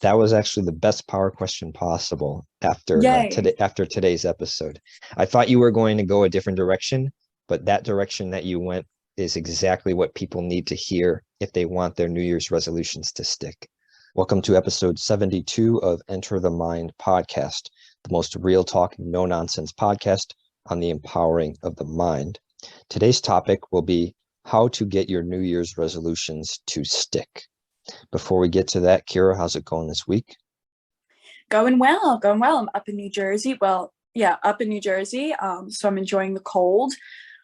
That was actually the best power question possible Yay. after today's episode. I thought you were going to go a different direction, but that direction that you went is exactly what people need to hear if they want their New Year's resolutions to stick. Welcome to episode 72 of Enter the Mind podcast, the most real talk, no nonsense podcast on the empowering of the mind. Today's topic will be how to get your New Year's resolutions to stick. Before we get to that, Kyra, how's it going this week? Going well. I'm up in New Jersey. Up in New Jersey. So I'm enjoying the cold.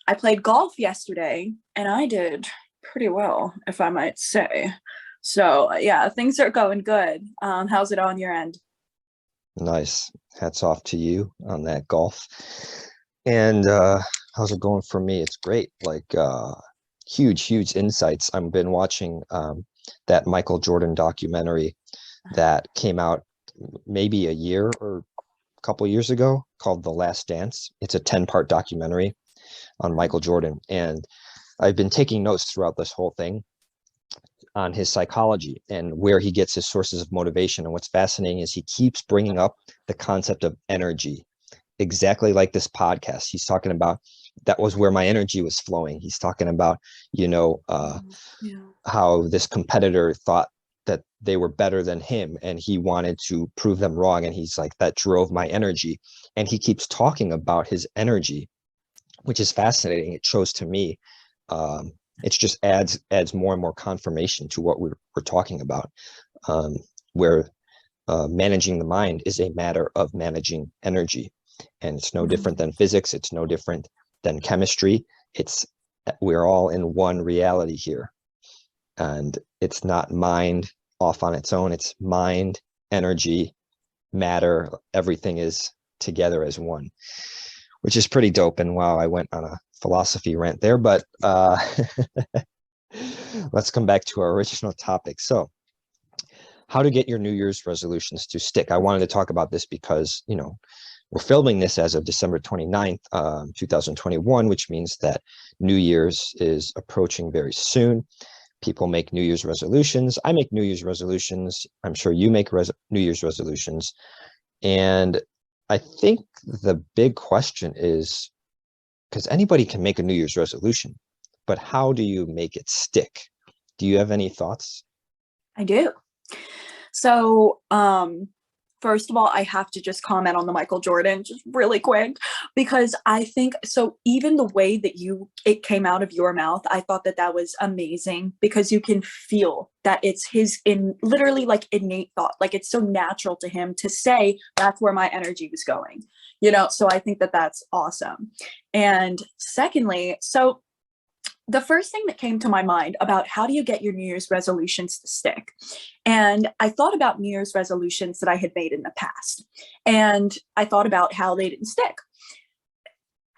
I played golf yesterday and I did pretty well, if I might say. So yeah, things are going good. How's it on your end? Nice. Hats off to you on that golf. And how's it going for me? It's great. Huge insights. I've been watching that Michael Jordan documentary that came out maybe a year or a couple years ago called The Last Dance. It's a 10-part documentary on Michael Jordan. And I've been taking notes throughout this whole thing on his psychology and where he gets his sources of motivation. And what's fascinating is he keeps bringing up the concept of energy, exactly like this podcast. He's talking about that was where my energy was flowing. He's talking about, how this competitor thought that they were better than him and he wanted to prove them wrong. And he's like, that drove my energy. And he keeps talking about his energy, which is fascinating. It shows to me, it just adds more and more confirmation to what we're talking about, where managing the mind is a matter of managing energy. And it's no different than physics. It's no different than chemistry. We're all in one reality here. And it's not mind off on its own. It's mind, energy, matter. Everything is together as one, which is pretty dope. And wow, I went on a philosophy rant there, but let's come back to our original topic. So how to get your New Year's resolutions to stick. I wanted to talk about this because, we're filming this as of December 29th, 2021, which means that New Year's is approaching very soon. People make New Year's resolutions. I make New Year's resolutions. I'm sure you make New Year's resolutions. And I think the big question is, because anybody can make a New Year's resolution, but how do you make it stick? Do you have any thoughts? I do. So, first of all, I have to just comment on the Michael Jordan just really quick, because I think so even the way that it came out of your mouth, I thought that was amazing, because you can feel that it's his literally like innate thought. Like it's so natural to him to say that's where my energy was going, so I think that that's awesome. And secondly, so the first thing that came to my mind about how do you get your New Year's resolutions to stick? And I thought about New Year's resolutions that I had made in the past. And I thought about how they didn't stick.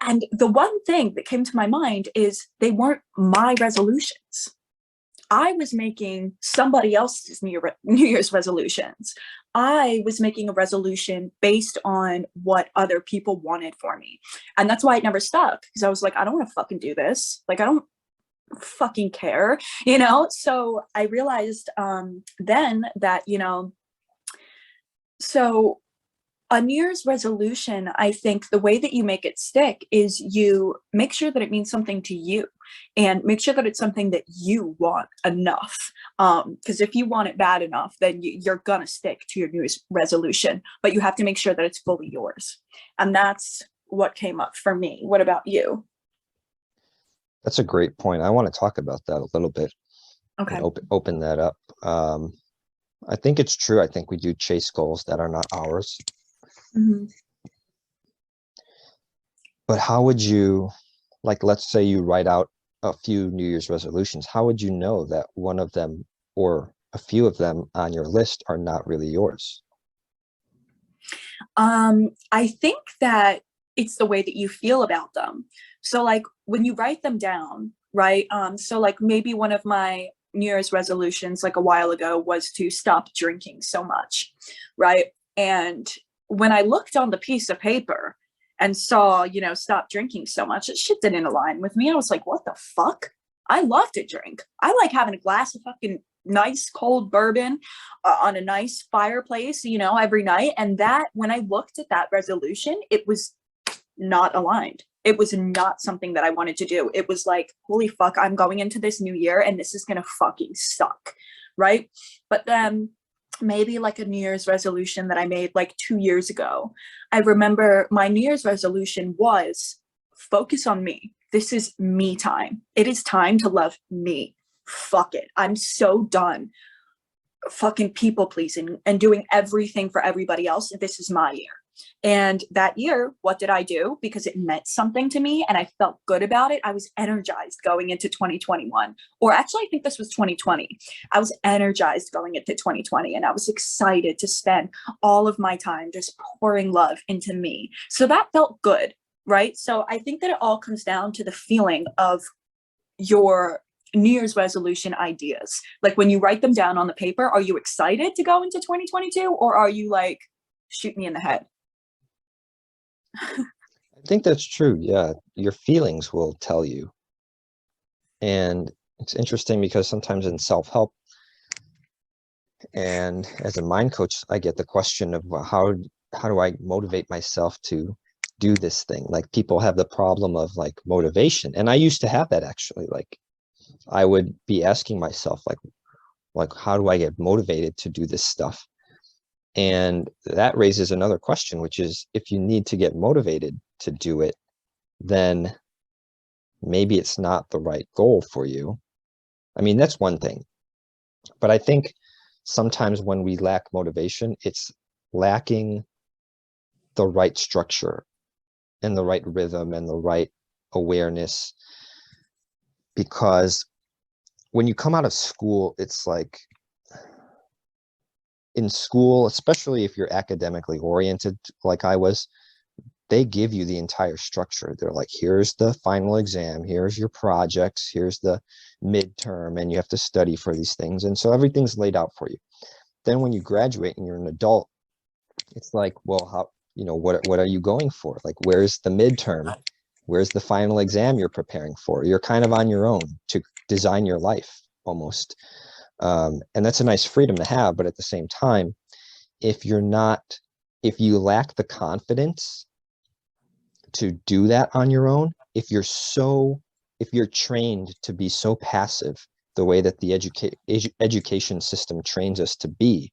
And the one thing that came to my mind is they weren't my resolutions. I was making somebody else's New Year's resolutions. I was making a resolution based on what other people wanted for me. And that's why it never stuck, because I was like, I don't want to fucking do this. Like, I don't fucking care, So I realized then that, so a New Year's resolution, I think the way that you make it stick is you make sure that it means something to you, and make sure that it's something that you want enough. Because if you want it bad enough, then you're gonna stick to your New Year's resolution, but you have to make sure that it's fully yours. And that's what came up for me. What about you? That's a great point. I want to talk about that a little bit. Okay. And open that up. I think it's true. I think we do chase goals that are not ours. Mm-hmm. But how would you, let's say you write out a few New Year's resolutions. How would you know that one of them or a few of them on your list are not really yours? I think that it's the way that you feel about them. So when you write them down, right? So maybe one of my New Year's resolutions a while ago was to stop drinking so much, right? And when I looked on the piece of paper and saw, stop drinking so much, it shit didn't align with me. I was like, what the fuck? I love to drink. I like having a glass of fucking nice cold bourbon on a nice fireplace, you know, every night. And that, when I looked at that resolution, it was not aligned. It was not something that I wanted to do. It was like, holy fuck, I'm going into this new year and this is going to fucking suck. Right. But then maybe like a New Year's resolution that I made like 2 years ago, I remember my New Year's resolution was focus on me. This is me time. It is time to love me. Fuck it. I'm so done fucking people pleasing and doing everything for everybody else. This is my year. And that year, what did I do? Because it meant something to me and I felt good about it. I was energized going into 2021. Or actually, I think this was 2020. I was energized going into 2020 and I was excited to spend all of my time just pouring love into me. So that felt good, right? So I think that it all comes down to the feeling of your New Year's resolution ideas. Like when you write them down on the paper, are you excited to go into 2022 or are you like, shoot me in the head? I think that's true. Yeah, your feelings will tell you. And it's interesting because sometimes in self-help and as a mind coach, I get the question of, well, how do I motivate myself to do this thing? Like people have the problem of like motivation. And I used to have that actually. Like I would be asking myself like how do I get motivated to do this stuff? And that raises another question, which is if you need to get motivated to do it, then maybe it's not the right goal for you. I mean, that's one thing. But I think sometimes when we lack motivation, it's lacking the right structure and the right rhythm and the right awareness. Because when you come out of school, it's like, in school, especially if you're academically oriented like I was, they give you the entire structure. They're like, here's the final exam, here's your projects, here's the midterm, and you have to study for these things. And so everything's laid out for you. Then when you graduate and you're an adult, it's like, well, how, you know, what are you going for? Like, where's the midterm? Where's the final exam you're preparing for? You're kind of on your own to design your life almost. And that's a nice freedom to have. But at the same time, if you lack the confidence to do that on your own, if you're trained to be so passive, the way that the education system trains us to be,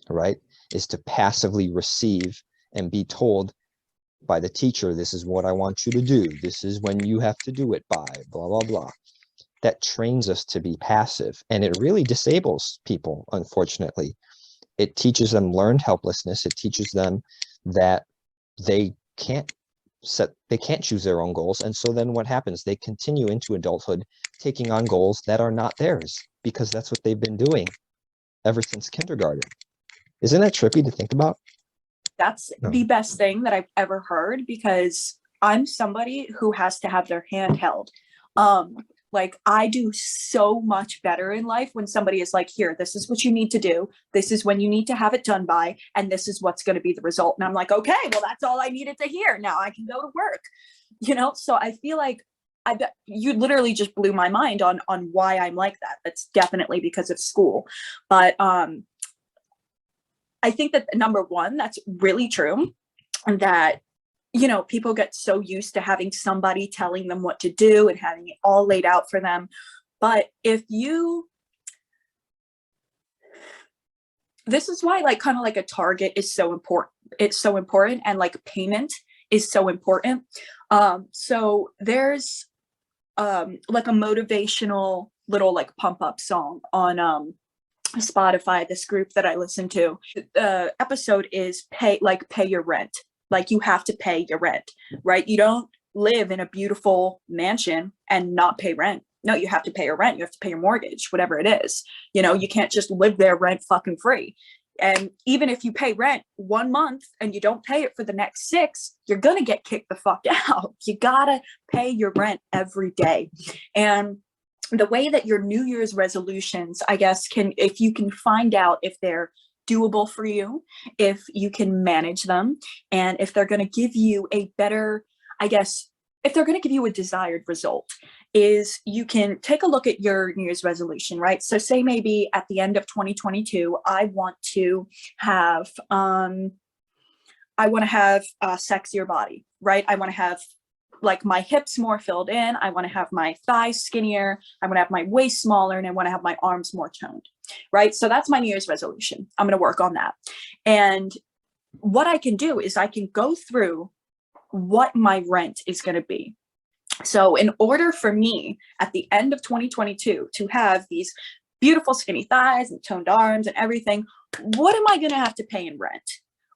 right, is to passively receive and be told by the teacher, this is what I want you to do, this is when you have to do it by, blah, blah, blah. That trains us to be passive, and it really disables people, unfortunately. It teaches them learned helplessness. It teaches them that they can't choose their own goals. And so then what happens? They continue into adulthood taking on goals that are not theirs because that's what they've been doing ever since kindergarten. Isn't that trippy to think about? That's the best thing that I've ever heard, because I'm somebody who has to have their hand held. Like I do so much better in life when somebody is like, here, this is what you need to do. This is when you need to have it done by, and this is what's going to be the result. And I'm like, okay, well, that's all I needed to hear. Now I can go to work, you know? So I feel like I bet you literally just blew my mind on why I'm like that. That's definitely because of school. But, I think that number one, that's really true. And that, you know, people get so used to having somebody telling them what to do and having it all laid out for them. But this is why like kind of like a target is so important. It's so important. And like payment is so important. So there's like a motivational little like pump up song on Spotify, this group that I listen to. The episode is pay your rent. Like you have to pay your rent, right? You don't live in a beautiful mansion and not pay rent. No, you have to pay your rent. You have to pay your mortgage, whatever it is. You know, you can't just live there rent fucking free. And even if you pay rent 1 month and you don't pay it for the next 6, you're going to get kicked the fuck out. You gotta pay your rent every day. And the way that your New Year's resolutions, I guess, if you can find out if they're doable for you, if you can manage them, and if they're going to give you a better, I guess, if they're going to give you a desired result. is you can take a look at your New Year's resolution, right? So say maybe at the end of 2022, I want to have a sexier body, right? I want to have like my hips more filled in. I want to have my thighs skinnier. I want to have my waist smaller, and I want to have my arms more toned, right? So that's my New Year's resolution. I'm going to work on that. And what I can do is I can go through what my rent is going to be. So in order for me at the end of 2022 to have these beautiful skinny thighs and toned arms and everything, what am I going to have to pay in rent?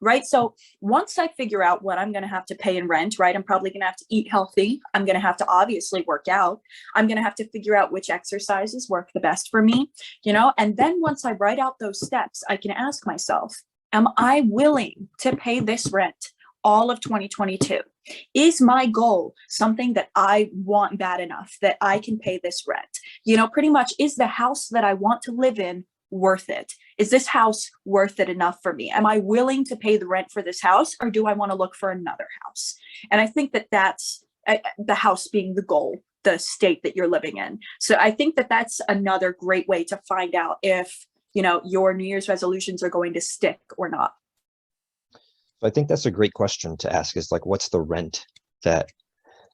Right. So once I figure out what I'm going to have to pay in rent, right, I'm probably going to have to eat healthy. I'm going to have to obviously work out. I'm going to have to figure out which exercises work the best for me, and then once I write out those steps, I can ask myself, am I willing to pay this rent all of 2022? Is my goal something that I want bad enough that I can pay this rent? Pretty much, is the house that I want to live in worth it? Is this house worth it enough for me? Am I willing to pay the rent for this house, or do I want to look for another house? And I think that that's the house being the goal, the state that you're living in. So I think that that's another great way to find out if, your New Year's resolutions are going to stick or not. So I think that's a great question to ask, is like, what's the rent that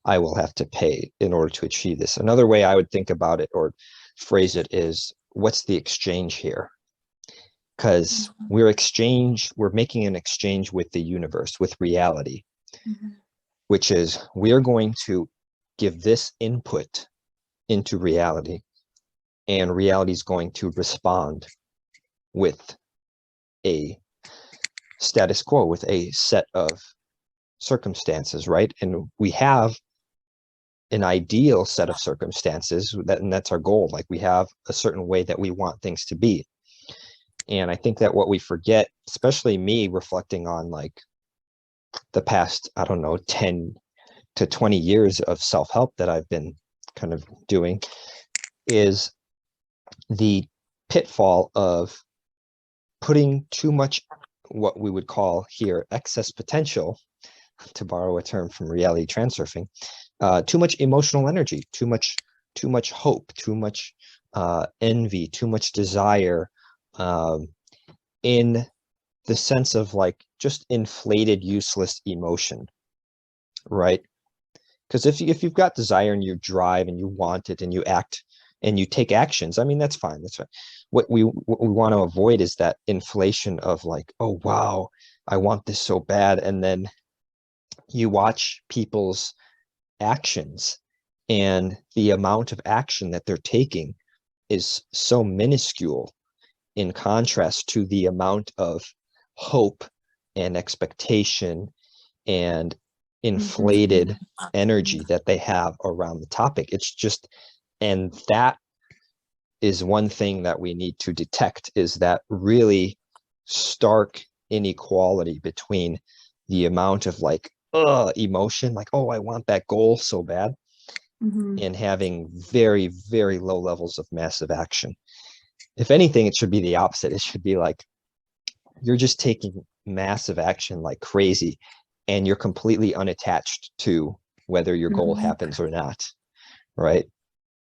I will have to pay in order to achieve this? Another way I would think about it or phrase it is, what's the exchange here? Because we're making an exchange with the universe, with reality, which is we're going to give this input into reality, and reality is going to respond with a status quo, with a set of circumstances, right? And we have an ideal set of circumstances, and that's our goal. Like, we have a certain way that we want things to be. And I think that what we forget, especially me reflecting on like the past, I don't know, 10 to 20 years of self-help that I've been kind of doing, is the pitfall of putting too much, what we would call here, excess potential, to borrow a term from reality transurfing, too much emotional energy, too much hope, too much envy, too much desire, in the sense of like just inflated, useless emotion, right? Because if you've got desire and you drive and you want it and you act and you take actions, I mean, that's fine. That's fine. What we want to avoid is that inflation of like, oh wow, I want this so bad, and then you watch people's actions, and the amount of action that they're taking is so minuscule in contrast to the amount of hope and expectation and inflated energy that they have around the topic. It's just, and that is one thing that we need to detect, is that really stark inequality between the amount of like emotion, like, oh, I want that goal so bad, and having very, very low levels of massive action. If anything, it should be the opposite. It should be like, you're just taking massive action like crazy, and you're completely unattached to whether your goal happens or not, right?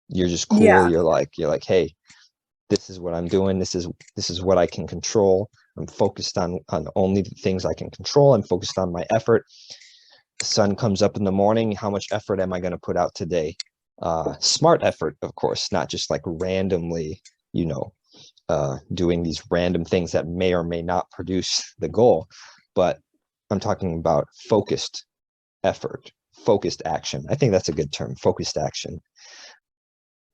You're just cool. Yeah. You're like, hey, this is what I'm doing. This is what I can control. I'm focused on only the things I can control. I'm focused on my effort. The sun comes up in the morning. How much effort am I going to put out today? Smart effort, of course, not just like randomly, doing these random things that may or may not produce the goal. But I'm talking about focused effort, focused action. I think that's a good term, focused action.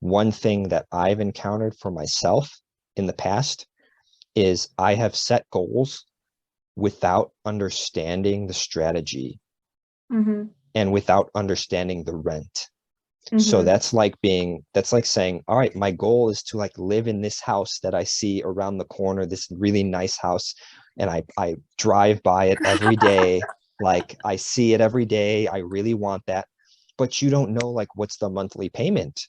One thing that I've encountered for myself in the past is I have set goals without understanding the strategy and without understanding the rent. So that's like saying, all right, my goal is to like live in this house that I see around the corner, this really nice house, and I drive by it every day. Like, I see it every day. I really want that. But you don't know like what's the monthly payment.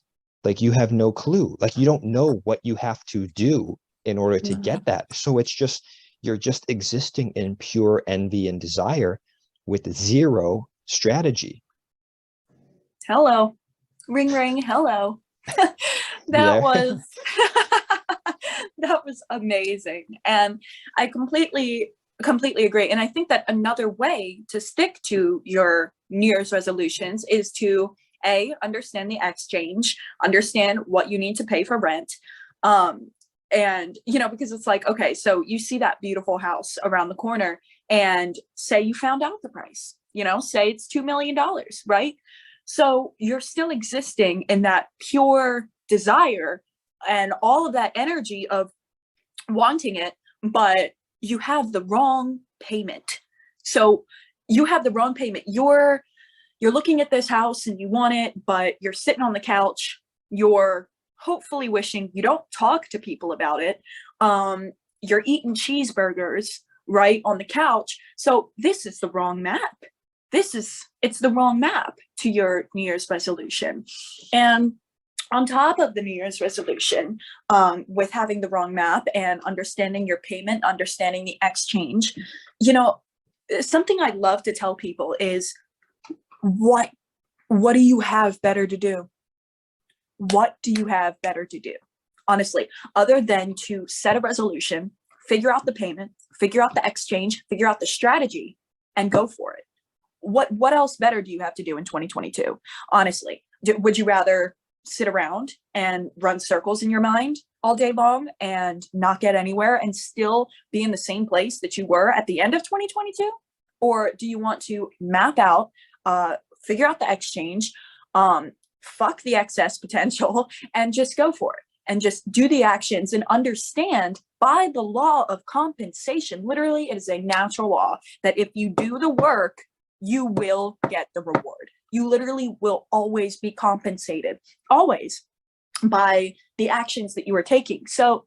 Like, you have no clue. Like, you don't know what you have to do in order to get that. So it's just, you're just existing in pure envy and desire with zero strategy. Hello. Ring, ring. Hello. You That there? was that was amazing, and I completely agree. And I think that another way to stick to your New Year's resolutions is to understand the exchange, understand what you need to pay for rent. And because it's like, okay, so you see that beautiful house around the corner, and say you found out the price, say it's $2 million, right? So you're still existing in that pure desire and all of that energy of wanting it, but you have the wrong payment. So you have the wrong payment. You're looking at this house and you want it, but you're sitting on the couch. You're hopefully wishing you don't talk to people about it. You're eating cheeseburgers right on the couch. So this is the wrong map. It's the wrong map to your New Year's resolution. And on top of the New Year's resolution, with having the wrong map and understanding your payment, understanding the exchange, something I love to tell people is, what do you have better to do? What do you have better to do? Honestly, other than to set a resolution, figure out the payment, figure out the exchange, figure out the strategy, and go for it. What else better do you have to do in 2022? Honestly, would you rather sit around and run circles in your mind all day long and not get anywhere and still be in the same place that you were at the end of 2022? Or do you want to map out, figure out the exchange, fuck the excess potential, and just go for it? And just do the actions and understand, by the law of compensation, literally it is a natural law that if you do the work, you will get the reward. You literally will always be compensated, always, by the actions that you are taking. So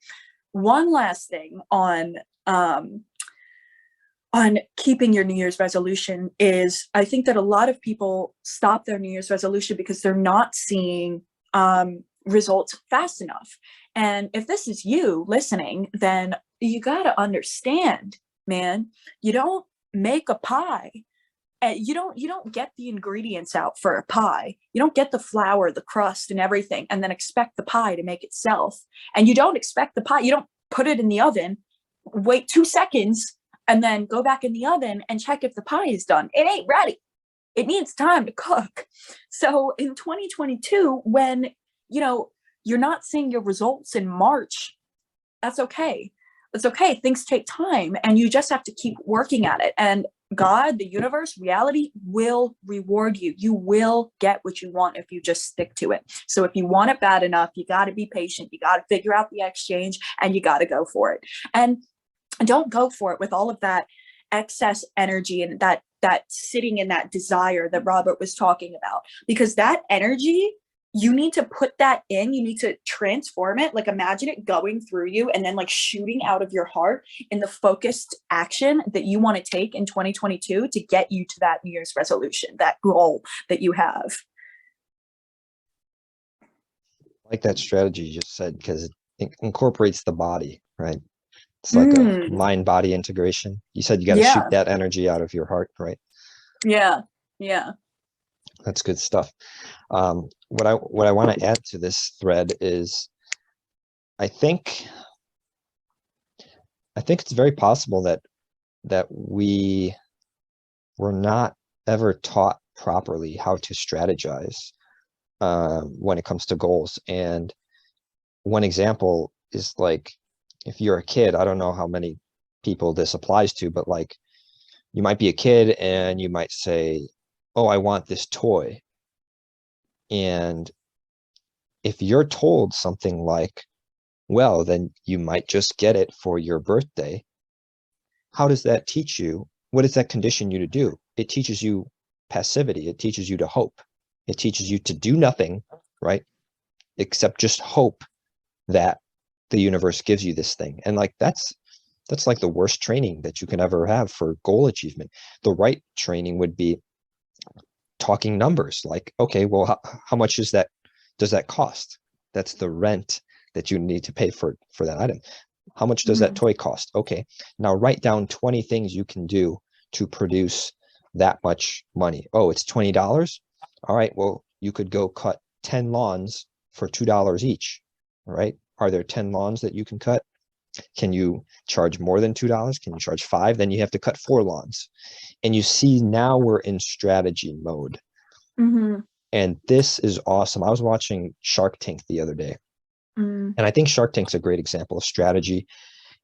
one last thing on keeping your New Year's resolution is, I think that a lot of people stop their New Year's resolution because they're not seeing results fast enough. And if this is you listening, then you got to understand, man, you don't make a pie. You don't get the ingredients out for a pie. You don't get the flour, the crust, and everything, and then expect the pie to make itself. And you don't expect the pie. You don't put it in the oven, wait 2 seconds, and then go back in the oven and check if the pie is done. It ain't ready. It needs time to cook. So in 2022, when you're not seeing your results in March, that's okay. It's okay. Things take time, and you just have to keep working at it. And God, the universe, reality will reward you. You will get what you want if you just stick to it. So if you want it bad enough, you got to be patient. You got to figure out the exchange, and you got to go for it. And don't go for it with all of that excess energy and that sitting in that desire that Robert was talking about, because that energy, you need to put that in, you need to transform it. Like, imagine it going through you and then like shooting out of your heart in the focused action that you want to take in 2022 to get you to that New Year's resolution, that goal that you have. I like that strategy you just said, because it incorporates the body, right? It's like a mind-body integration. You said you got to shoot that energy out of your heart, right? Yeah. That's good stuff. What I want to add to this thread is, I think it's very possible that we were not ever taught properly how to strategize when it comes to goals. And one example is, like, if you're a kid, I don't know how many people this applies to, but like, you might be a kid and you might say, oh, I want this toy. And if you're told something like, well, then you might just get it for your birthday, how does that teach you? What does that condition you to do? It teaches you passivity. It teaches you to hope. It teaches you to do nothing, right? Except just hope that the universe gives you this thing. And like, that's like the worst training that you can ever have for goal achievement. The right training would be talking numbers, like, okay, well, how much does that cost? That's the rent that you need to pay for that item. How much does that toy cost? Okay, now write down 20 things you can do to produce that much money. Oh, it's $20. All right, well, you could go cut 10 lawns for $2 each. All right. Are there 10 lawns that you can cut? Can you charge more than $2? Can you charge 5? Then you have to cut 4 lawns. And you see, now we're in strategy mode. Mm-hmm. And this is awesome. I was watching Shark Tank the other day. Mm. And I think Shark Tank's a great example of strategy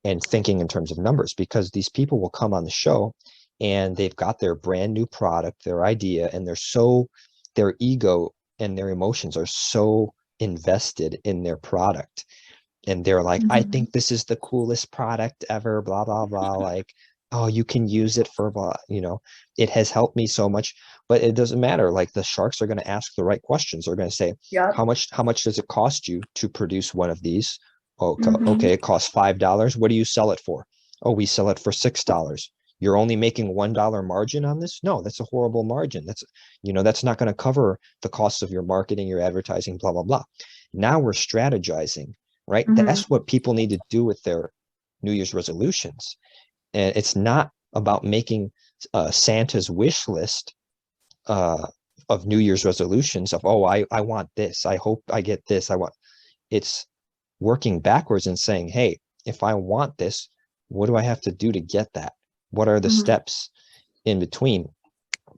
and thinking in terms of numbers, because these people will come on the show and they've got their brand new product, their idea, and their ego and their emotions are so invested in their product. And they're like, I Mm-hmm. think this is the coolest product ever, blah, blah, blah. Like, oh, you can use it for blah, it has helped me so much. But it doesn't matter. Like, the sharks are going to ask the right questions. They're going to say, Yep. how much does it cost you to produce one of these? Okay, Mm-hmm. okay, it costs $5. What do you sell it for? Oh, we sell it for $6. You're only making $1 margin on this? No, that's a horrible margin. That's not going to cover the costs of your marketing, your advertising, blah, blah, blah. Now we're strategizing, right? Mm-hmm. That's what people need to do with their New Year's resolutions. And it's not about making Santa's wish list of New Year's resolutions of, oh, I want this. I hope I get this. It's working backwards and saying, hey, if I want this, what do I have to do to get that? What are the Mm-hmm. steps in between?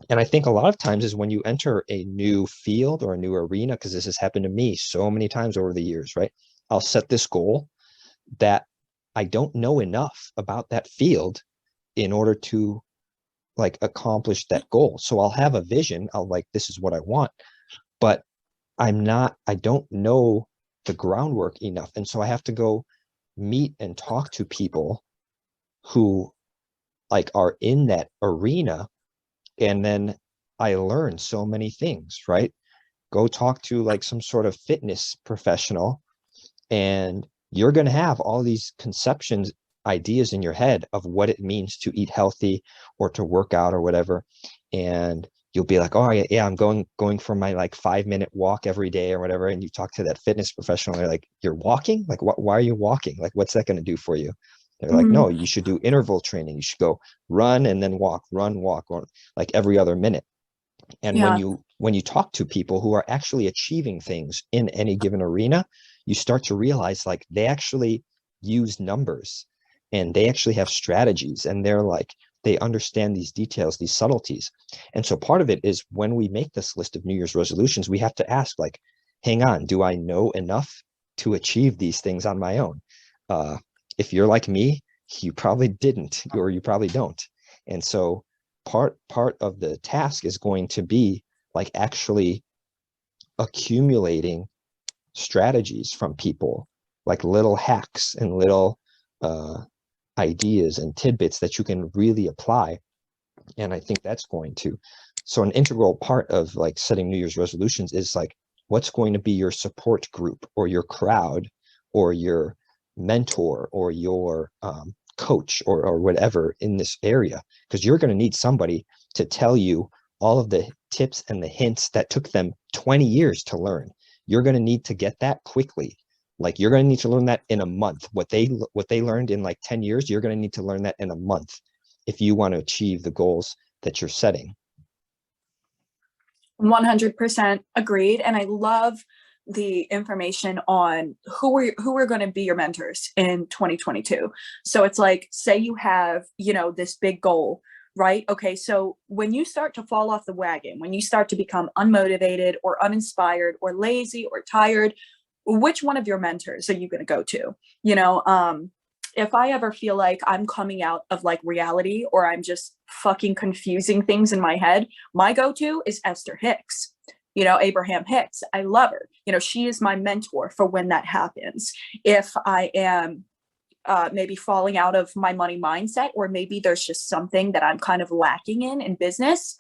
And I think a lot of times is when you enter a new field or a new arena, because this has happened to me so many times over the years, right? I'll set this goal that I don't know enough about that field in order to like accomplish that goal. So I'll have a vision. I'll like, this is what I want, but I don't know the groundwork enough. And so I have to go meet and talk to people who like are in that arena. And then I learn so many things, right? Go talk to like some sort of fitness professional, and you're going to have all these conceptions, ideas in your head of what it means to eat healthy or to work out or whatever. And you'll be like, oh yeah, I'm going for my like 5-minute walk every day or whatever. And you talk to that fitness professional, they're like, you're walking? Like, why are you walking? Like, what's that going to do for you? They're like, Mm-hmm. no, you should do interval training. You should go run and then walk, run, walk, or like every other minute. And Yeah. when you talk to people who are actually achieving things in any given arena, you start to realize like they actually use numbers and they actually have strategies, and they understand these details, these subtleties. And so part of it is when we make this list of New Year's resolutions, we have to ask like, hang on, do I know enough to achieve these things on my own? If you're like me, you probably didn't, or you probably don't. And so part of the task is going to be like actually accumulating strategies from people, like little hacks and little ideas and tidbits that you can really apply. And I think that's so an integral part of like setting New Year's resolutions is like, what's going to be your support group or your crowd or your mentor or your coach or whatever in this area, because you're going to need somebody to tell you all of the tips and the hints that took them 20 years to learn. You're going to need to get that quickly. Like, you're going to need to learn that in a month. What they learned in like 10 years, you're going to need to learn that in a month if you want to achieve the goals that you're setting. 100% agreed. And I love the information on who are going to be your mentors in 2022. So it's like, say you have, this big goal, right? Okay. So when you start to fall off the wagon, when you start to become unmotivated or uninspired or lazy or tired, which one of your mentors are you going to go to? If I ever feel like I'm coming out of like reality or I'm just fucking confusing things in my head, my go-to is Esther Hicks, Abraham Hicks. I love her. She is my mentor for when that happens. If I am maybe falling out of my money mindset, or maybe there's just something that I'm kind of lacking in business,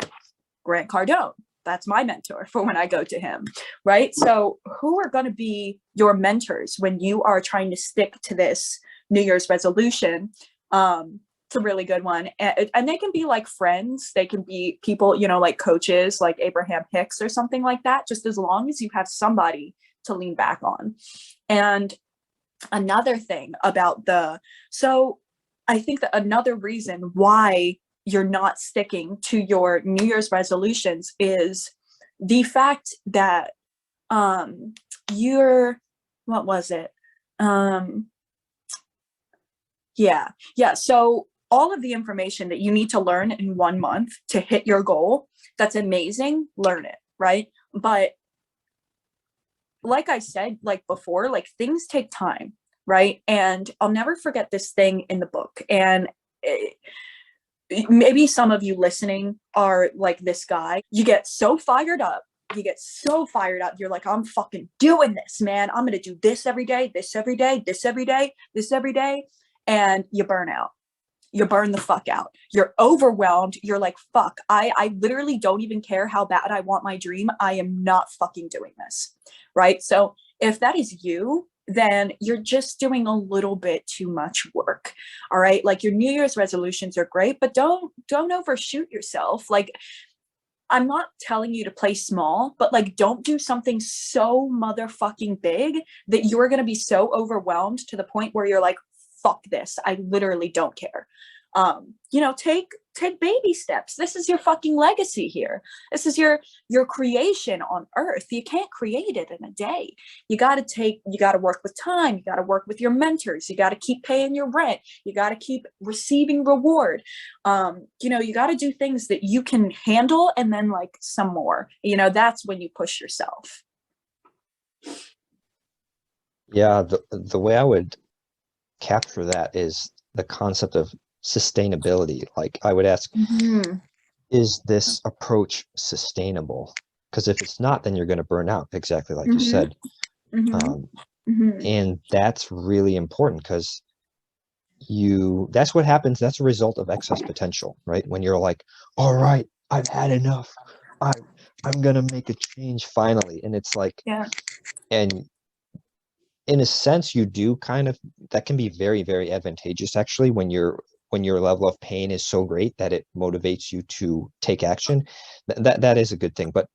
Grant Cardone. That's my mentor for when I go to him, right? So who are going to be your mentors when you are trying to stick to this New Year's resolution? It's a really good one. And they can be like friends. They can be people, like coaches, like Abraham Hicks or something like that, just as long as you have somebody to lean back on. And another thing about so I think that another reason why you're not sticking to your New Year's resolutions is the fact that your, what was it? Yeah. So all of the information that you need to learn in 1 month to hit your goal, that's amazing. Learn it, right? But like I said, like before, like things take time, right? And I'll never forget this thing in the book. And maybe some of you listening are like this guy. You get so fired up. You're like, I'm fucking doing this, man. I'm going to do this every day, this every day, this every day, this every day. And you burn out. You burn the fuck out. You're overwhelmed. You're like, fuck, I literally don't even care how bad I want my dream. I am not fucking doing this. Right. So if that is you, then you're just doing a little bit too much work. All right. Like your New Year's resolutions are great, but don't overshoot yourself. Like, I'm not telling you to play small, but like don't do something so motherfucking big that you're going to be so overwhelmed to the point where you're like, fuck this. I literally don't care. Take baby steps. This is your fucking legacy here. This is your creation on earth. You can't create it in a day. You got to work with time. You got to work with your mentors. You got to keep paying your rent. You got to keep receiving reward. You got to do things that you can handle, and then like some more, that's when you push yourself. Yeah, the way I would capture that is the concept of sustainability. Like I would ask, is this approach sustainable? Because if it's not, then you're going to burn out, exactly like you said. And that's really important because that's what happens. That's a result of excess potential, right? When you're like, all right, I've had enough. I'm going to make a change finally. And it's like, and in a sense, you do kind of, that can be very, very advantageous actually when your level of pain is so great that it motivates you to take action. That is a good thing, but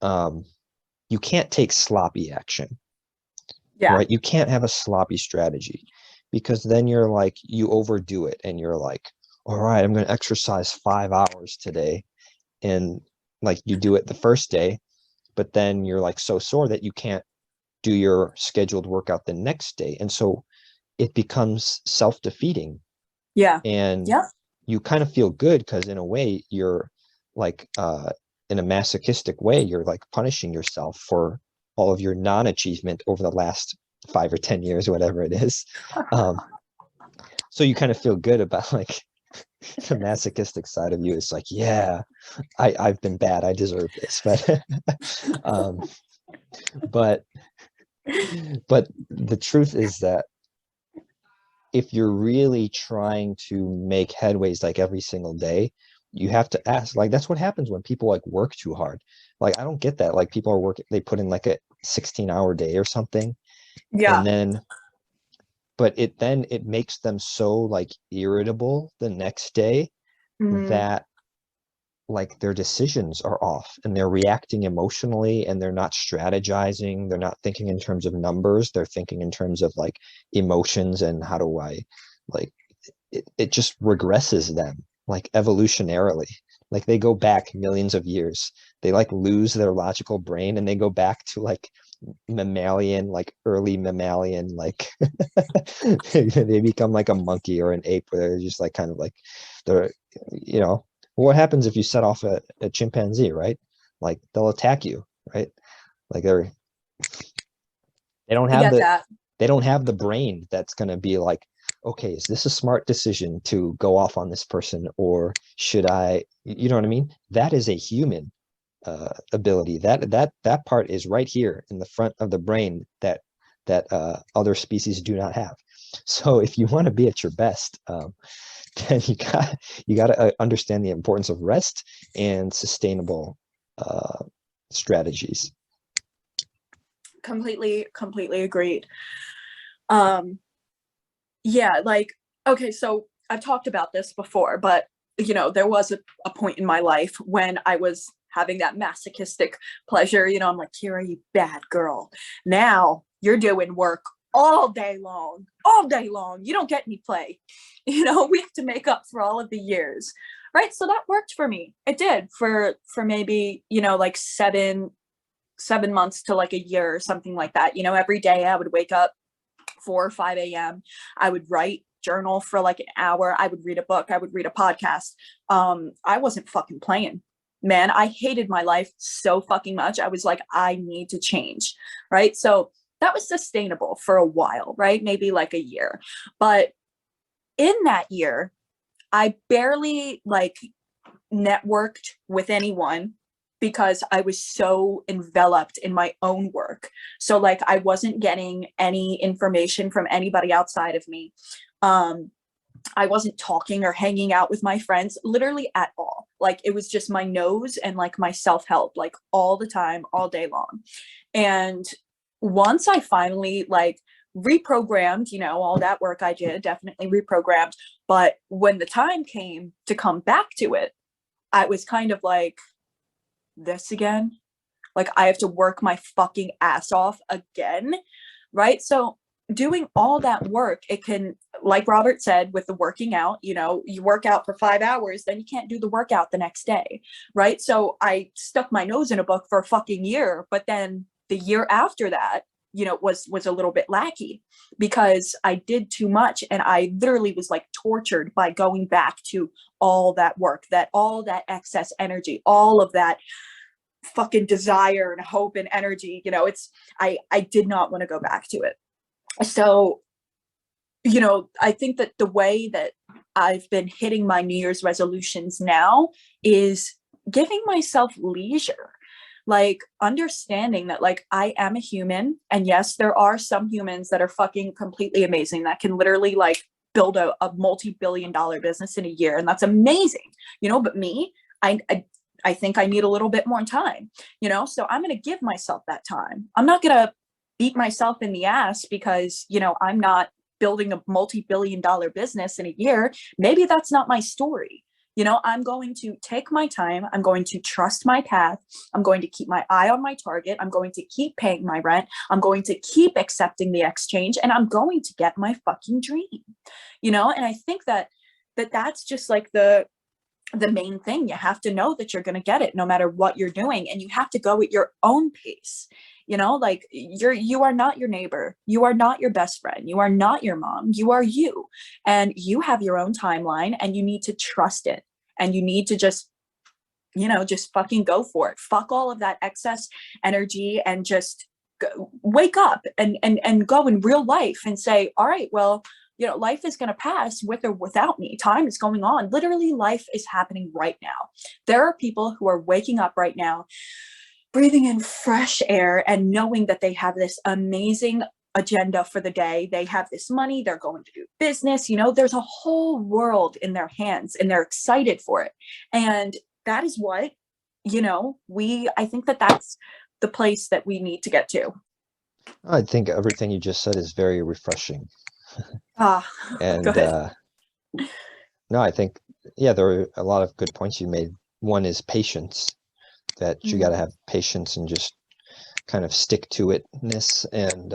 you can't take sloppy action. Yeah. Right? You can't have a sloppy strategy because then you're like, you overdo it and you're like, all right, I'm going to exercise 5 hours today. And like you do it the first day, but then you're like so sore that you can't do your scheduled workout the next day. And so it becomes self-defeating. Yeah. And you kind of feel good because in a way you're like, in a masochistic way, you're like punishing yourself for all of your non-achievement over the last 5 or 10 years, whatever it is. So you kind of feel good about like the masochistic side of you. It's like, yeah, I've been bad. I deserve this. But the truth is that if you're really trying to make headways like every single day, you have to ask, like, that's what happens when people like work too hard. Like, I don't get that. Like people are working, they put in like a 16-hour day or something. Yeah. And then, but it makes them so like irritable the next day that like their decisions are off and they're reacting emotionally and they're not strategizing. They're not thinking in terms of numbers. They're thinking in terms of like emotions and how do I like it just regresses them like evolutionarily. Like they go back millions of years. They like lose their logical brain and they go back to like mammalian, like early mammalian, like they become like a monkey or an ape where they're just like kind of like they're, what happens if you set off a chimpanzee, right? Like they'll attack you, right? Like they don't have the brain that's going to be like, okay, is this a smart decision to go off on this person or should I, you know what I mean? That is a human ability. That part is right here in the front of the brain that other species do not have. So if you want to be at your best, then you got to understand the importance of rest and sustainable strategies. Completely agreed. Yeah, like, okay, so I've talked about this before, but there was a point in my life when I was having that masochistic pleasure. I'm like, Kyra, you bad girl. Now you're doing work all day long. You don't get any play. We have to make up for all of the years. Right. So that worked for me. It did for maybe, like 7 7 months to like a year or something like that. You know, every day I would wake up 4 or 5 a.m. I would write, journal for like an hour. I would read a book. I would read a podcast. I wasn't fucking playing. Man, I hated my life so fucking much. I was like, I need to change. Right. So that was sustainable for a while, right? Maybe like a year. But in that year, I barely like networked with anyone because I was so enveloped in my own work. So like I wasn't getting any information from anybody outside of me. I wasn't talking or hanging out with my friends literally at all. Like it was just my nose and like my self-help, like all the time, all day long. And once I finally like reprogrammed, you know, all that work I did, definitely reprogrammed. But when the time came to come back to it, I was kind of like, this again? Like I have to work my fucking ass off again, right? So doing all that work, it can, like Robert said, with the working out, you know, you work out for 5 hours, then you can't do the workout the next day, right? So I stuck my nose in a book for a fucking year, but then the year after that, you know, was a little bit lackey because I did too much and I literally was like tortured by going back to all that work, that all that excess energy, all of that fucking desire and hope and energy. You know, I did not want to go back to it. So, you know, I think that the way that I've been hitting my New Year's resolutions now is giving myself leisure, like understanding that like I am a human. And yes, there are some humans that are fucking completely amazing that can literally like build a multi-billion-dollar business in a year. And that's amazing, you know, but me, I think I need a little bit more time, you know, so I'm going to give myself that time. I'm not going to beat myself in the ass because, you know, I'm not building a multi-billion-dollar business in a year. Maybe that's not my story. You know, I'm going to take my time. I'm going to trust my path. I'm going to keep my eye on my target. I'm going to keep paying my rent. I'm going to keep accepting the exchange and I'm going to get my fucking dream, you know? And I think that's just like the main thing. You have to know that you're going to get it no matter what you're doing. And you have to go at your own pace. You know, like you are not your neighbor. You are not your best friend. You are not your mom. You are you. And you have your own timeline and you need to trust it. And you need to just, you know, just fucking go for it. Fuck all of that excess energy and just wake up and go in real life and say, all right, well, you know, life is going to pass with or without me. Time is going on. Literally, life is happening right now. There are people who are waking up right now, breathing in fresh air and knowing that they have this amazing agenda for the day. They have this money. They're going to do business. You know, there's a whole world in their hands and they're excited for it. And that is what, you know, I think that that's the place that we need to get to. I think everything you just said is very refreshing. And good. no, I think, yeah, there are a lot of good points you made. One is patience, that you got to have patience and just kind of stick to itness and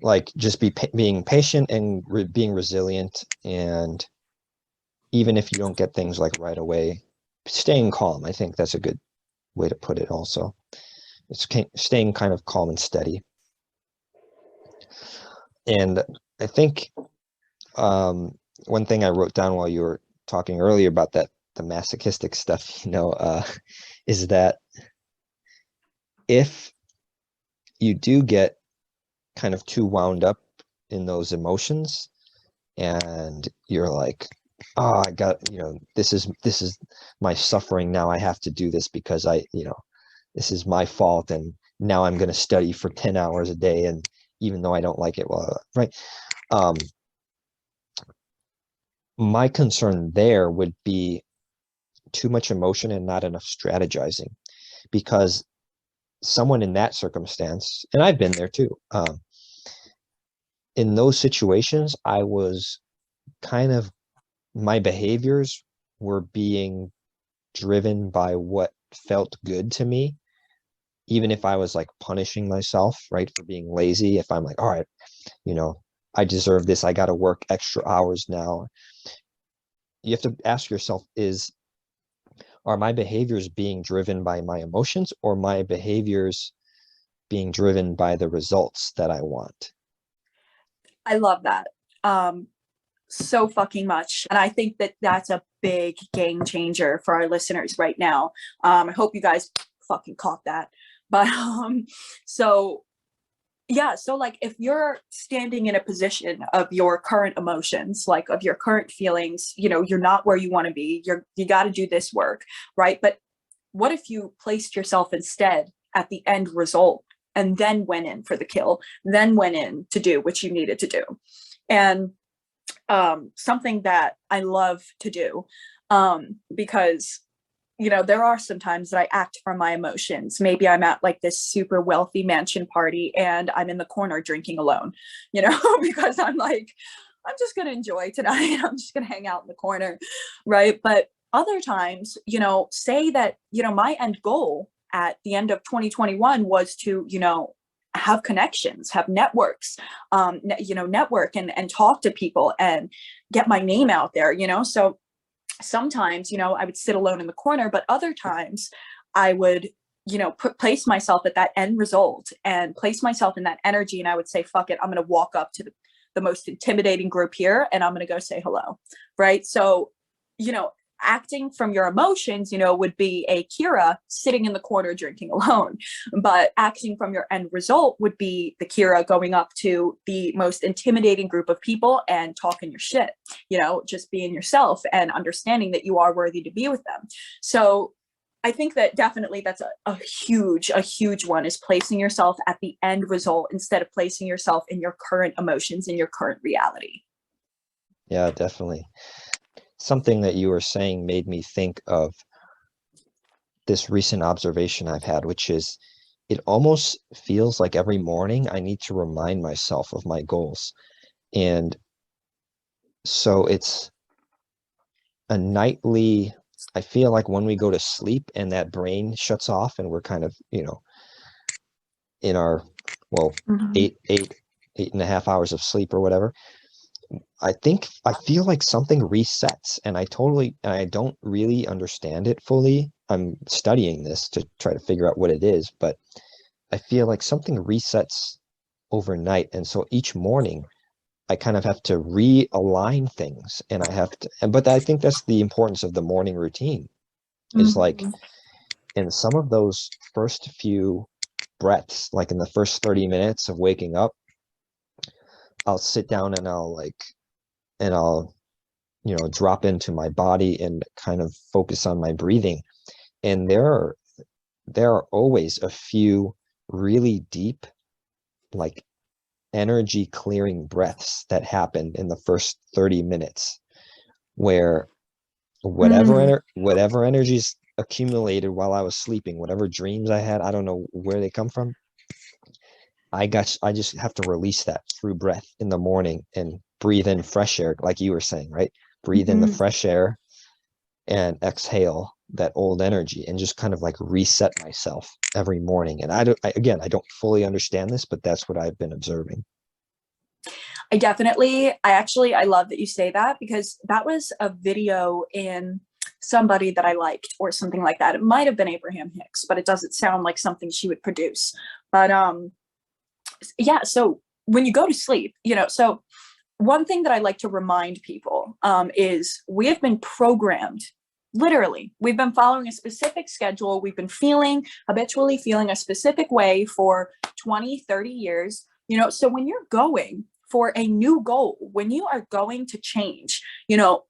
like just being patient and being resilient. And even if you don't get things like right away, staying calm. I think that's a good way to put it also. It's staying kind of calm and steady. And I think one thing I wrote down while you were talking earlier about the masochistic stuff, you know, is that if you do get kind of too wound up in those emotions and you're like, oh, I got, you know, this is my suffering. Now I have to do this because you know, this is my fault. And now I'm going to study for 10 hours a day. And even though I don't like it, well, right. My concern there would be too much emotion and not enough strategizing, because someone in that circumstance, and I've been there too, in those situations, I was kind of, my behaviors were being driven by what felt good to me, even if I was like punishing myself, right, for being lazy. If I'm like, all right, you know, I deserve this, I got to work extra hours now. You have to ask yourself, are my behaviors being driven by my emotions, or my behaviors being driven by the results that I want? I love that. So fucking much. And I think that that's a big game changer for our listeners right now. I hope you guys fucking caught that. But so yeah, so like if you're standing in a position of your current emotions, like of your current feelings, you know, you're not where you want to be. You got to do this work, right? But what if you placed yourself instead at the end result and then went in for the kill, then went in to do what you needed to do? And something that I love to do, because, you know, there are some times that I act from my emotions. Maybe I'm at like this super wealthy mansion party and I'm in the corner drinking alone, you know, because I'm like, I'm just going to enjoy tonight. I'm just going to hang out in the corner. Right. But other times, you know, say that, you know, my end goal at the end of 2021 was to, you know, have connections, have networks, you know, network and talk to people and get my name out there, you know? So sometimes, you know, I would sit alone in the corner, but other times I would, you know, place myself at that end result and place myself in that energy. And I would say, fuck it, I'm going to walk up to the most intimidating group here and I'm going to go say hello. Right. So, you know, acting from your emotions, you know, would be a Kyra sitting in the corner drinking alone. But acting from your end result would be the Kyra going up to the most intimidating group of people and talking your shit, you know, just being yourself and understanding that you are worthy to be with them. So I think that definitely that's a huge one, is placing yourself at the end result instead of placing yourself in your current emotions, in your current reality. Yeah, definitely. Something that you were saying made me think of this recent observation I've had, which is it almost feels like every morning I need to remind myself of my goals. And so it's a nightly, I feel like when we go to sleep and that brain shuts off and we're kind of, you know, in our, well, Mhm. 8.5 hours of sleep or whatever, I feel like something resets, and I don't really understand it fully. I'm studying this to try to figure out what it is, but I feel like something resets overnight. And so each morning I kind of have to realign things, and but I think that's the importance of the morning routine, is like Mhm. in some of those first few breaths, like in the first 30 minutes of waking up, I'll sit down and I'll you know, drop into my body and kind of focus on my breathing. And there are always a few really deep, like energy clearing breaths that happen in the first 30 minutes where Mm. whatever energies accumulated while I was sleeping, whatever dreams I had, I don't know where they come from. I just have to release that through breath in the morning and breathe in fresh air, like you were saying, right? Breathe in the Mhm. fresh air and exhale that old energy and just kind of like reset myself every morning. And I don't fully understand this, but that's what I've been observing. I love that you say that, because that was a video in somebody that I liked or something like that. It might have been Abraham Hicks, but it doesn't sound like something she would produce. But yeah, so when you go to sleep, you know, so one thing that I like to remind people is we have been programmed. Literally, we've been following a specific schedule. We've been habitually feeling a specific way for 20, 30 years. You know, so when you're going for a new goal, when you are going to change, you know,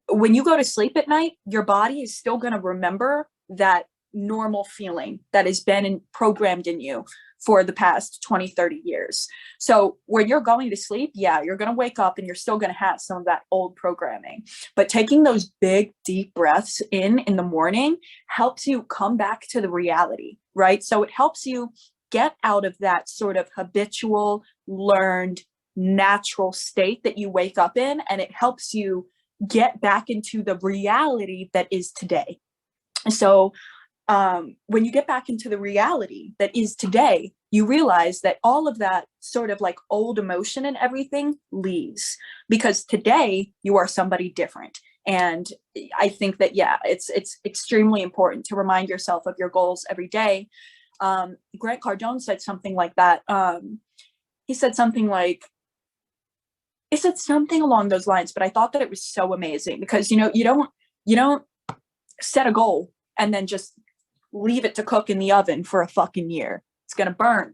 when you go to sleep at night, your body is still going to remember that normal feeling that has been programmed in you for the past 20, 30 years. So when you're going to sleep, yeah, you're going to wake up and you're still going to have some of that old programming. But taking those big, deep breaths in the morning helps you come back to the reality, right? So it helps you get out of that sort of habitual, learned, natural state that you wake up in, and it helps you get back into the reality that is today. So when you get back into the reality that is today, you realize that all of that sort of like old emotion and everything leaves, because today you are somebody different. And I think that, yeah, it's extremely important to remind yourself of your goals every day. Grant Cardone said something like that. He said something along those lines, but I thought that it was so amazing because, you don't set a goal and then just leave it to cook in the oven for a fucking year. It's going to burn.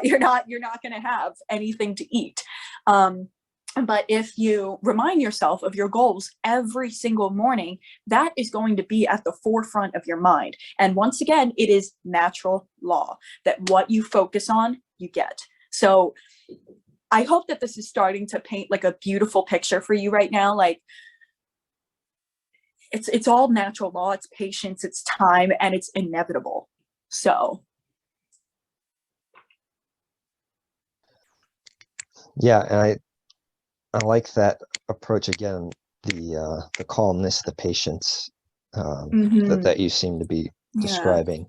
You're not going to have anything to eat. But if you remind yourself of your goals every single morning, that is going to be at the forefront of your mind. And once again, it is natural law that what you focus on, you get. So I hope that this is starting to paint like a beautiful picture for you right now. Like, it's all natural law. It's patience, it's time, and it's inevitable. So. Yeah, and I like that approach again, the calmness, the patience that you seem to be describing.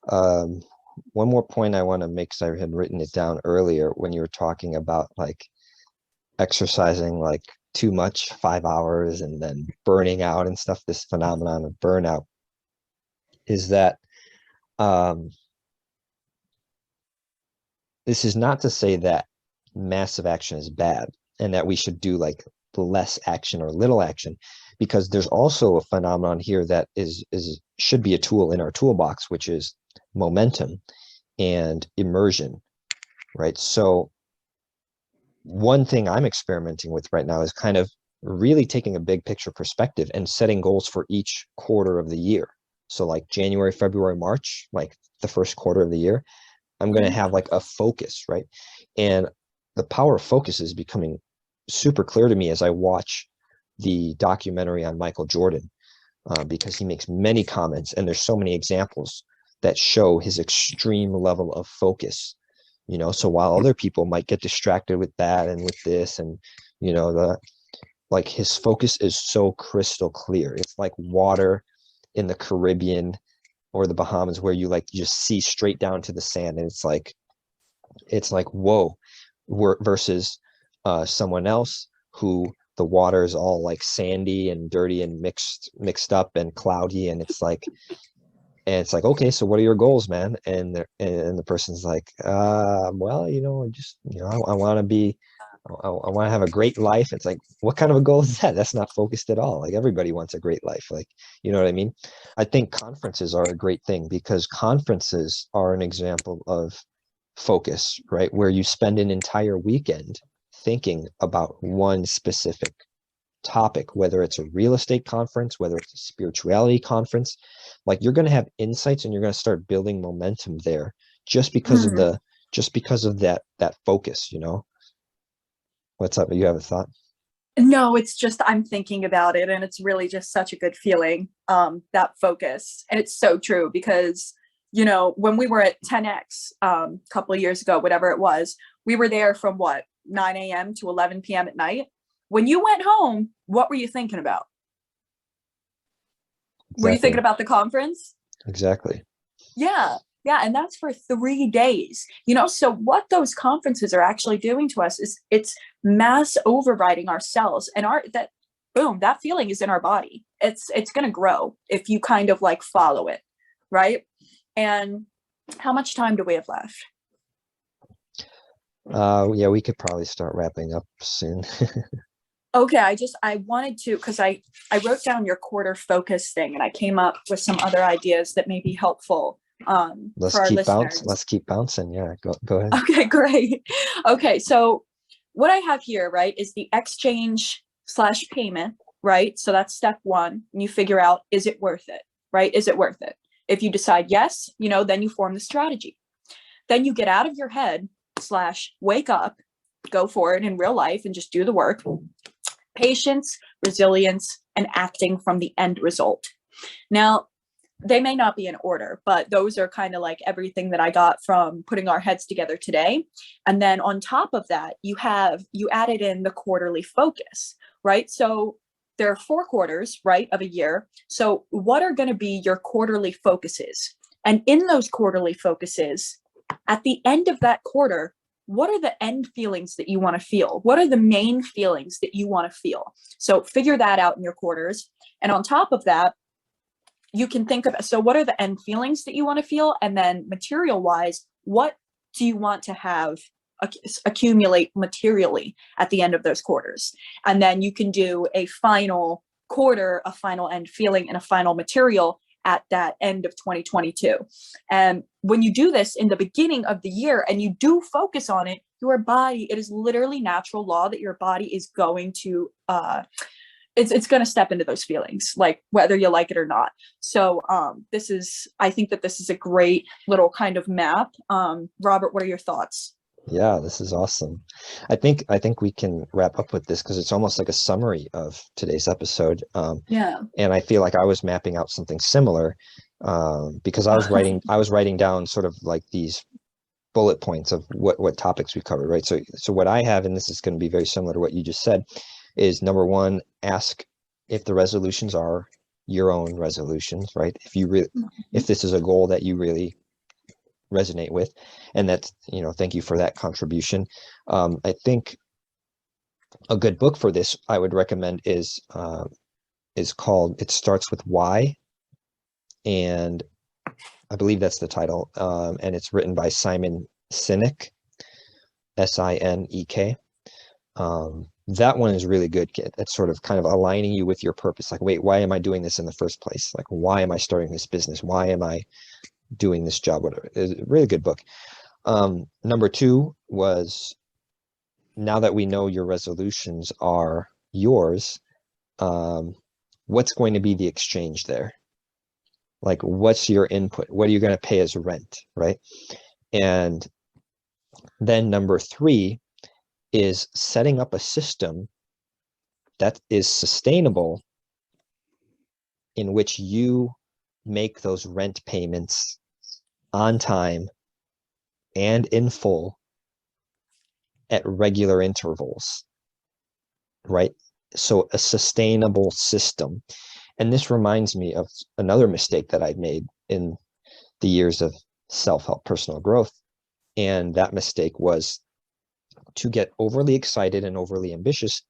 One more point I want to make, because I had written it down earlier when you were talking about like exercising like too much, 5 hours, and then burning out and stuff, this phenomenon of burnout, is that this is not to say that massive action is bad and that we should do like less action or little action, because there's also a phenomenon here that should be a tool in our toolbox, which is momentum and immersion, right? So one thing I'm experimenting with right now is kind of really taking a big picture perspective and setting goals for each quarter of the year. So like January, February, March, like the first quarter of the year, I'm going to have like a focus, right? And the power of focus is becoming super clear to me as I watch the documentary on Michael Jordan, because he makes many comments and there's so many examples that show his extreme level of focus, so while other people might get distracted with that and with this, and like his focus is so crystal clear. It's like water in the Caribbean or the Bahamas where you just see straight down to the sand, and it's like whoa, versus someone else who the water is all like sandy and dirty and mixed up and cloudy, and it's like okay, so what are your goals, man? And the person's like, well, I want to have a great life. It's like, what kind of a goal is that? That's not focused at all. Like, everybody wants a great life. Like, you know what I mean? I think conferences are a great thing because conferences are an example of focus, right? Where you spend an entire weekend thinking about one specific topic, whether it's a real estate conference, whether it's a spirituality conference. Like, you're going to have insights and you're going to start building momentum there just because of that focus. What's up? You have a thought? No, it's just I'm thinking about it, and it's really just such a good feeling, that focus. And it's so true because, when we were at 10X a couple of years ago, whatever it was, we were there from 9 a.m. to 11 p.m. at night. When you went home, what were you thinking about? Exactly. Were you thinking about the conference? Exactly. Yeah. Yeah. And that's for 3 days, so what those conferences are actually doing to us is it's mass overriding our cells, and that feeling is in our body. It's going to grow if you kind of like follow it. Right. And how much time do we have left? Yeah, we could probably start wrapping up soon. Okay, I wanted to, because I wrote down your quarter focus thing, and I came up with some other ideas that may be helpful for our listeners. Let's keep bouncing. Yeah, go ahead. Okay, great. Okay, so what I have here, right, is the exchange/payment, right? So that's step one. And you figure out, is it worth it, right? Is it worth it? If you decide yes, then you form the strategy. Then you get out of your head / wake up, go for it in real life and just do the work. Patience, resilience, and acting from the end result. Now, they may not be in order, but those are kind of like everything that I got from putting our heads together today. And then on top of that, you added in the quarterly focus, right? So there are 4 quarters, right, of a year. So what are going to be your quarterly focuses? And in those quarterly focuses, at the end of that quarter, what are the end feelings that you want to feel? What are the main feelings that you want to feel? So figure that out in your quarters. And on top of that, you can think of, so what are the end feelings that you want to feel? And then material wise, what do you want to have accumulate materially at the end of those quarters? And then you can do a final quarter, a final end feeling, and a final material at that end of 2022. And when you do this in the beginning of the year and you do focus on it, your body, it is literally natural law that your body is going to it's going to step into those feelings, like whether you like it or not. So I think that this is a great little kind of map. Robert, what are your thoughts? Yeah, this is awesome. I think we can wrap up with this because it's almost like a summary of today's episode. Yeah. And I feel like I was mapping out something similar because I was writing down sort of like these bullet points of what topics we covered, right? So what I have, and this is going to be very similar to what you just said, is number one, ask if the resolutions are your own resolutions, right? If this is a goal that you really resonate with, and that's, thank you for that contribution. I think a good book for this I would recommend is called It Starts With Why, and I believe that's the title, and it's written by Simon Sinek, Sinek. That one is really good. It's sort of kind of aligning you with your purpose. Like, wait, why am I doing this in the first place? Like, why am I starting this business? Why am I doing this job? Whatever. It's a really good book. Number two was, now that we know your resolutions are yours, what's going to be the exchange there? Like, what's your input? What are you going to pay as rent, right? And then number three is setting up a system that is sustainable, in which you make those rent payments on time and in full at regular intervals, right? So a sustainable system. And this reminds me of another mistake that I've made in the years of self-help personal growth. And that mistake was to get overly excited and overly ambitious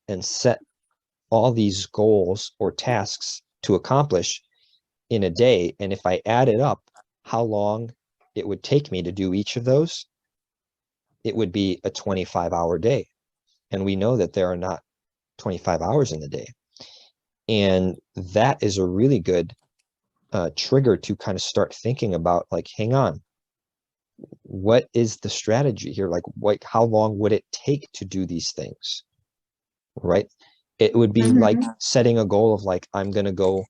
and set all these goals or tasks to accomplish in a day. And if I added up how long it would take me to do each of those, it would be a 25-hour day. And we know that there are not 25 hours in the day. And that is a really good trigger to kind of start thinking about, like, hang on, what is the strategy here? Like, how long would it take to do these things, right? It would be like setting a goal of, like, I'm going to go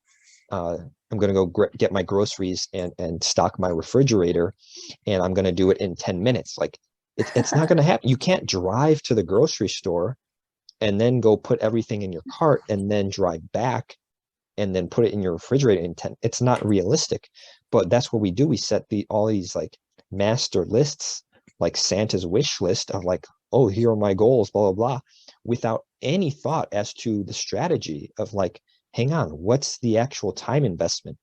get my groceries and stock my refrigerator, and I'm going to do it in 10 minutes. Like, it's not going to happen. You can't drive to the grocery store and then go put everything in your cart and then drive back and then put it in your refrigerator in 10. It's not realistic. But that's what we do. We set all these like master lists, like Santa's wish list of, like, oh, here are my goals, blah, blah, blah, without any thought as to the strategy of, like, hang on, what's the actual time investment?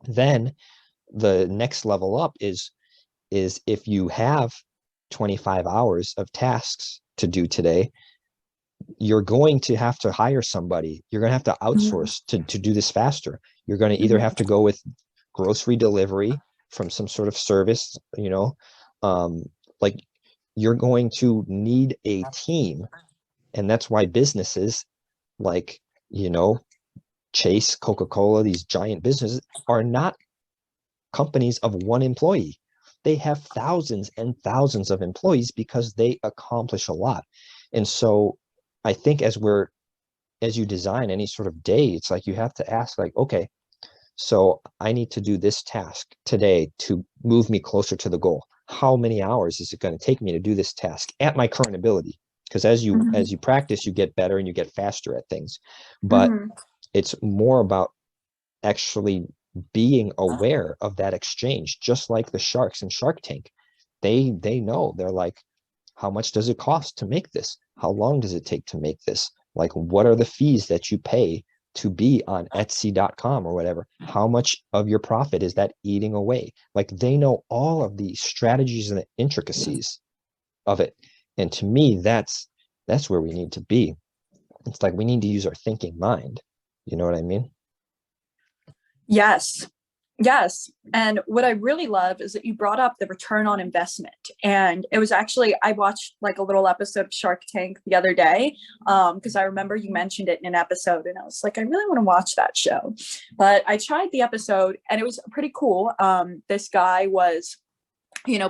Then the next level up is if you have 25 hours of tasks to do today, you're going to have to hire somebody. You're going to have to outsource to do this faster. You're going to either have to go with grocery delivery from some sort of service, like, you're going to need a team. And that's why businesses like, Chase, Coca-Cola, these giant businesses are not companies of one employee. They have thousands and thousands of employees because they accomplish a lot. And so I think as you design any sort of day, it's like you have to ask, like, okay, so I need to do this task today to move me closer to the goal. How many hours is it going to take me to do this task at my current ability? Because as you practice, you get better and you get faster at things. But it's more about actually being aware of that exchange, just like the sharks in Shark Tank. They know. They're like, how much does it cost to make this? How long does it take to make this? Like, what are the fees that you pay to be on Etsy.com or whatever? How much of your profit is that eating away? Like, they know all of the strategies and the intricacies of it. And to me, that's where we need to be. It's like we need to use our thinking mind. You know what I mean? Yes. Yes. And what I really love is that you brought up the return on investment. And it was actually, I watched like a little episode of Shark Tank the other day, because I remember you mentioned it in an episode and I was like, I really want to watch that show. But I tried the episode and it was pretty cool. This guy was,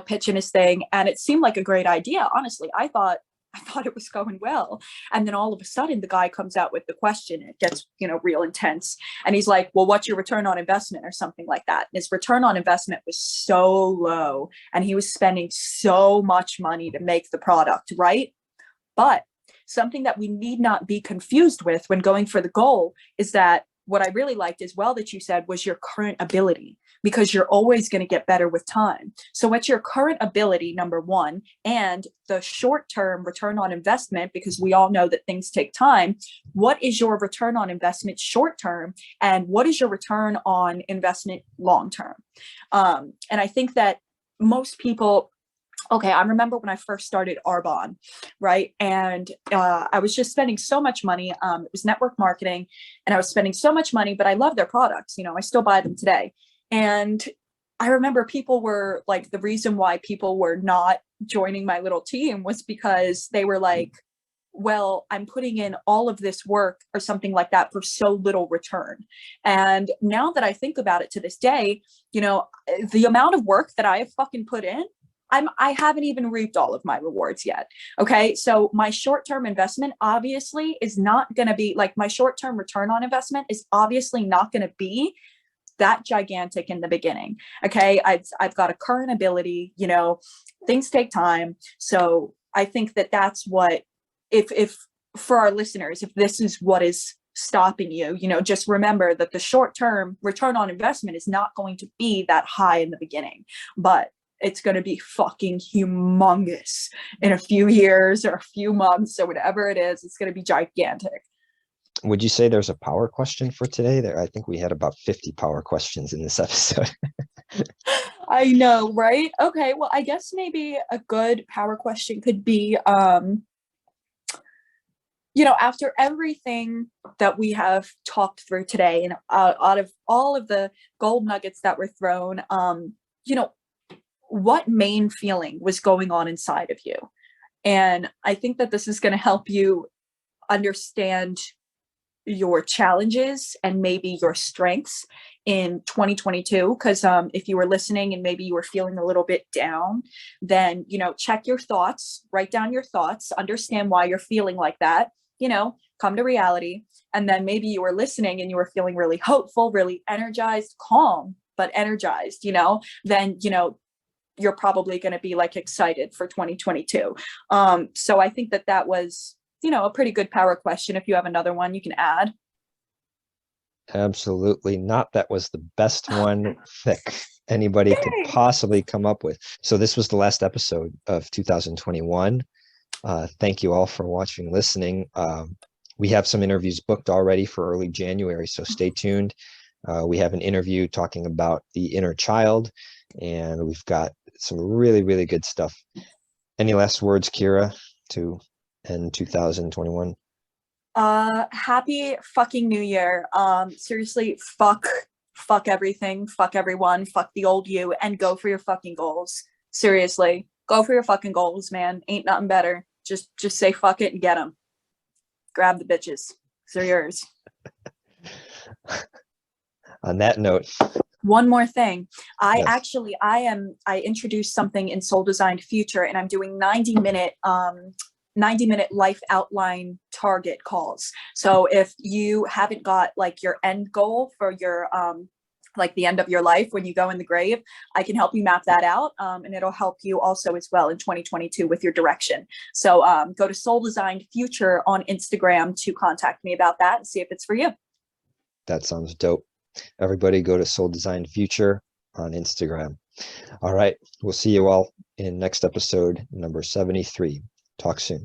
pitching his thing and it seemed like a great idea. Honestly, I thought it was going well. And then all of a sudden the guy comes out with the question. It gets, real intense. And he's like, well, what's your return on investment or something like that? And his return on investment was so low and he was spending so much money to make the product, right? But something that we need not be confused with when going for the goal is that what I really liked as well that you said was your current ability, because you're always going to get better with time. So what's your current ability, number one, and the short-term return on investment, because we all know that things take time. What is your return on investment short-term and what is your return on investment long-term? And I think that most people, okay, I remember when I first started Arbonne, right? And I was just spending so much money. It was network marketing and I was spending so much money, but I love their products. I still buy them today. And I remember people were like, the reason why people were not joining my little team was because they were like, well, I'm putting in all of this work or something like that for so little return. And now that I think about it to this day, the amount of work that I have fucking put in, I haven't even reaped all of my rewards yet. Okay. So my short-term investment obviously is not going to be like my short-term return on investment is obviously not going to be that gigantic in the beginning. Okay. I've got a current ability, things take time. So I think that that's what, if for our listeners, if this is what is stopping you, just remember that the short-term return on investment is not going to be that high in the beginning, but it's going to be fucking humongous in a few years or a few months or whatever it is. It's going to be gigantic. Would you say there's a power question for today? There, I think we had about 50 power questions in this episode. I know, right? Okay, well, I guess maybe a good power question could be, after everything that we have talked through today and out of all of the gold nuggets that were thrown, what main feeling was going on inside of you? And I think that this is going to help you understand your challenges and maybe your strengths in 2022. Because if you were listening and maybe you were feeling a little bit down, then, check your thoughts, write down your thoughts, understand why you're feeling like that, come to reality. And then maybe you were listening and you were feeling really hopeful, really energized, calm, but energized, then, you're probably going to be like excited for 2022. So I think that was, a pretty good power question. If you have another one, you can add. Absolutely not. That was the best one that anybody could possibly come up with. So this was the last episode of 2021. Thank you all for watching, listening. We have some interviews booked already for early January, so stay tuned. We have an interview talking about the inner child, and we've got some really, really good stuff. Any last words, Kyra, to end 2021? Happy fucking new year. Seriously, fuck everything, fuck everyone, fuck the old you, and go for your fucking goals. Seriously, go for your fucking goals, man. Ain't nothing better. Just say fuck it and get them. Grab the bitches. They're yours. On that note, one more thing. Yes. I introduced something in Soul Designed Future, and I'm doing 90-minute life outline target calls. So if you haven't got like your end goal for your like the end of your life when you go in the grave, I can help you map that out, and it'll help you also as well in 2022 with your direction. So go to Soul Designed Future on Instagram to contact me about that and see if it's for you. That sounds dope. Everybody go to Soul Designed Future on Instagram. All right, we'll see you all in next episode, number 73. Talk soon.